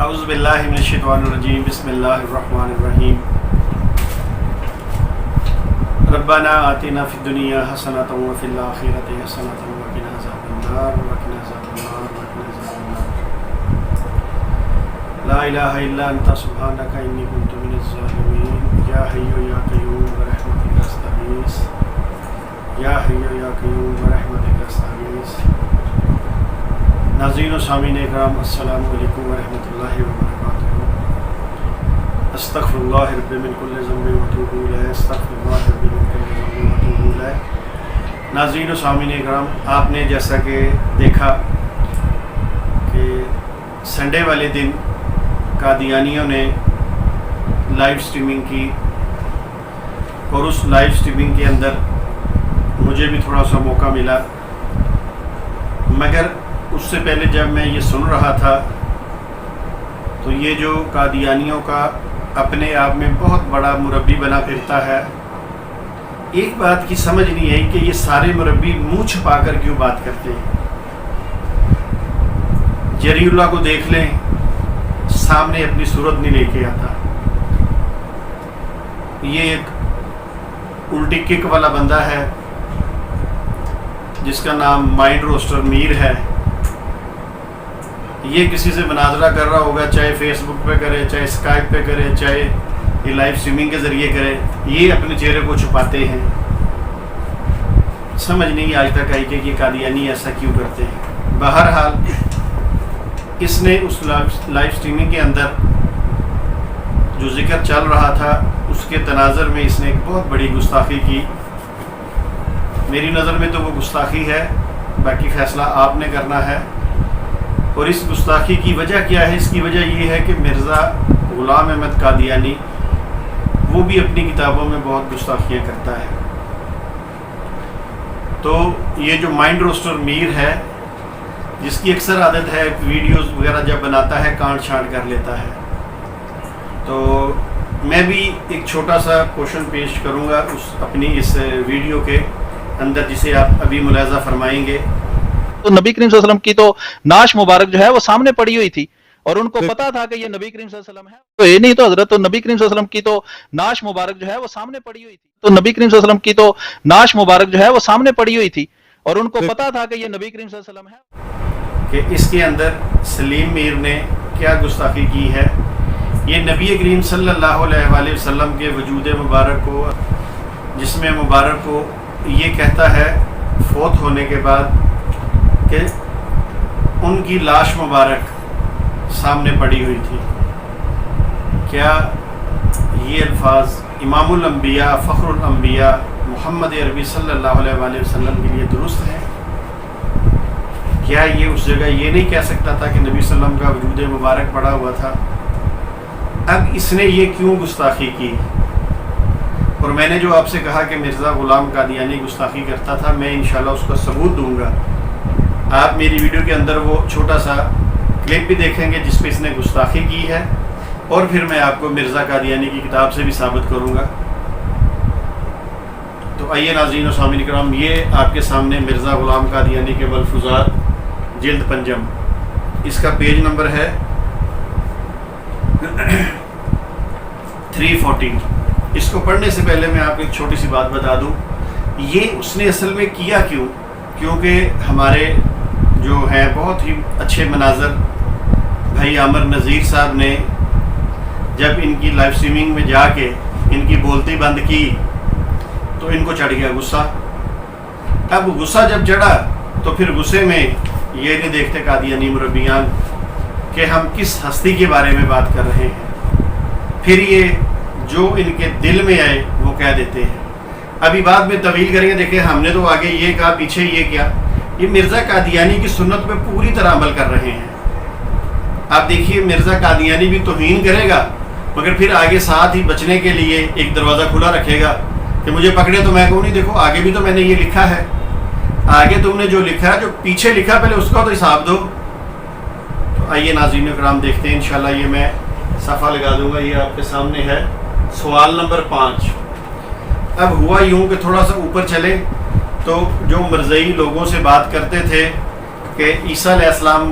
اعوذ باللہ من الشیطان الرجیم بسم اللہ الرحمن الرحیم ربنا آتنا فی الدنیا حسنۃ وفی الآخرۃ حسنۃ وقنا عذاب النار وقنا عذاب النار وقنا عذاب النار لا الہ الا انت سبحانک انی کنت من الظالمین یا حی یا قیوم برحمتک استغیث یا حی یا قیوم برحمتک استغیث۔ ناظرین و سامعین اکرام، السلام علیکم ورحمۃ اللہ وبرکاتہ۔ استغفر اللہ رب من کل ذنب واتوب الیہ، استغفر اللہ رب من کل ذنب واتوب الیہ۔ ناظرین و سامعین اکرام، آپ نے جیسا کہ دیکھا کہ سنڈے والے دن قادیانیوں نے لائیو سٹریمنگ کی، اور اس لائیو سٹریمنگ کے اندر مجھے بھی تھوڑا سا موقع ملا، مگر اس سے پہلے جب میں یہ سن رہا تھا تو یہ جو قادیانیوں کا اپنے آپ میں بہت بڑا مربی بنا پھرتا ہے، ایک بات کی سمجھ نہیں آئی کہ یہ سارے مربی منہ چھپا کر کیوں بات کرتے ہیں۔ جری اللہ کو دیکھ لیں، سامنے اپنی صورت نہیں لے کے آتا۔ یہ ایک الٹی کک والا بندہ ہے جس کا نام مائنڈ روسٹر میر ہے۔ یہ کسی سے مناظرہ کر رہا ہوگا، چاہے فیس بک پہ کرے، چاہے اسکائپ پہ کرے، چاہے یہ لائیو سٹریمنگ کے ذریعے کرے، یہ اپنے چہرے کو چھپاتے ہیں۔ سمجھ نہیں آج تک آئی کہ یہ قادیانی ایسا کیوں کرتے ہیں۔ بہرحال اس نے اس لائیو سٹریمنگ کے اندر جو ذکر چل رہا تھا اس کے تناظر میں اس نے ایک بہت بڑی گستاخی کی۔ میری نظر میں تو وہ گستاخی ہے، باقی فیصلہ آپ نے کرنا ہے۔ اور اس گستاخی کی وجہ کیا ہے؟ اس کی وجہ یہ ہے کہ مرزا غلام احمد قادیانی وہ بھی اپنی کتابوں میں بہت گستاخیاں کرتا ہے۔ تو یہ جو مائنڈ روسٹر میر ہے، جس کی اکثر عادت ہے ویڈیوز وغیرہ جب بناتا ہے کانٹ چھانٹ کر لیتا ہے، تو میں بھی ایک چھوٹا سا کوشچن پیش کروں گا اس اپنی اس ویڈیو کے اندر، جسے آپ ابھی ملاحظہ فرمائیں گے۔ تو نبی کریم صلی اللہ علیہ وسلم کی تو نعش مبارک جو ہے وہ سامنے پڑی ہوئی تھی، اور ان کو پتا تھا کہ یہ نبی کریم صلی اللہ علیہ وسلم ہے۔ تو یہ نہیں تو حضرت، تو نبی کریم صلی اللہ علیہ وسلم کی تو نعش مبارک جو ہے وہ سامنے پڑی ہوئی تھی، تو نبی کریم صلی اللہ علیہ وسلم کی تو نعش مبارک جو ہے وہ سامنے پڑی ہوئی تھی، اور ان کو پتا تھا کہ یہ نبی کریم صلی اللہ علیہ وسلم ہے۔ کہ اس کے اندر سلیم میر نے کیا گستاخی کی ہے۔ یہ نبی کریم صلی اللہ علیہ وآلہ وسلم کے وجود مبارک کو، جسم مبارک کو یہ کہتا ہے فوت ہونے کے بعد کہ ان کی لاش مبارک سامنے پڑی ہوئی تھی۔ کیا یہ الفاظ امام الانبیاء فخر الانبیاء محمد عربی صلی اللہ علیہ وآلہ وسلم کے لیے درست ہے؟ کیا یہ اس جگہ یہ نہیں کہہ سکتا تھا کہ نبی صلی اللہ علیہ وسلم کا وجود مبارک پڑا ہوا تھا؟ اب اس نے یہ کیوں گستاخی کی؟ اور میں نے جو آپ سے کہا کہ مرزا غلام قادیانی گستاخی کرتا تھا، میں انشاءاللہ اس کا ثبوت دوں گا۔ آپ میری ویڈیو کے اندر وہ چھوٹا سا کلپ بھی دیکھیں گے جس پہ اس نے گستاخی کی ہے، اور پھر میں آپ کو مرزا قادیانی کی کتاب سے بھی ثابت کروں گا۔ تو آئیے ناظرین و سامعین کرام، یہ آپ کے سامنے مرزا غلام قادیانی کے ملفوظات، جلد پنجم، اس کا پیج نمبر ہے 314۔ اس کو پڑھنے سے پہلے میں آپ کو ایک چھوٹی سی بات بتا دوں، یہ اس نے اصل میں کیا کیوں؟ کیونکہ ہمارے جو ہیں بہت ہی اچھے مناظر بھائی عامر نذیر صاحب نے جب ان کی لائیو سٹریمنگ میں جا کے ان کی بولتی بند کی تو ان کو چڑھ گیا غصہ۔ اب غصہ جب چڑھا تو پھر غصے میں یہ نہیں دیکھتے قادیانی مربیان کہ ہم کس ہستی کے بارے میں بات کر رہے ہیں، پھر یہ جو ان کے دل میں آئے وہ کہہ دیتے ہیں۔ ابھی بعد میں طویل کریں گے، دیکھیں ہم نے تو آگے یہ کہا، پیچھے یہ کیا۔ یہ مرزا قادیانی کی سنت پہ پوری طرح عمل کر رہے ہیں۔ آپ دیکھیے مرزا قادیانی بھی توہین کرے گا، مگر پھر آگے ساتھ ہی بچنے کے لیے ایک دروازہ کھلا رکھے گا کہ مجھے پکڑے تو میں کہوں نہیں، دیکھو آگے بھی تو میں نے یہ لکھا ہے، آگے تم نے جو لکھا ہے، جو پیچھے لکھا پہلے اس کا تو حساب دو۔ تو آئیے ناظرین کرام دیکھتے ہیں، انشاءاللہ یہ میں صفحہ لگا دوں گا، یہ آپ کے سامنے ہے، سوال نمبر 5۔ اب ہوا یوں کہ تھوڑا سا اوپر چلے تو جو مرزئی لوگوں سے بات کرتے تھے کہ عیسیٰ علیہ السلام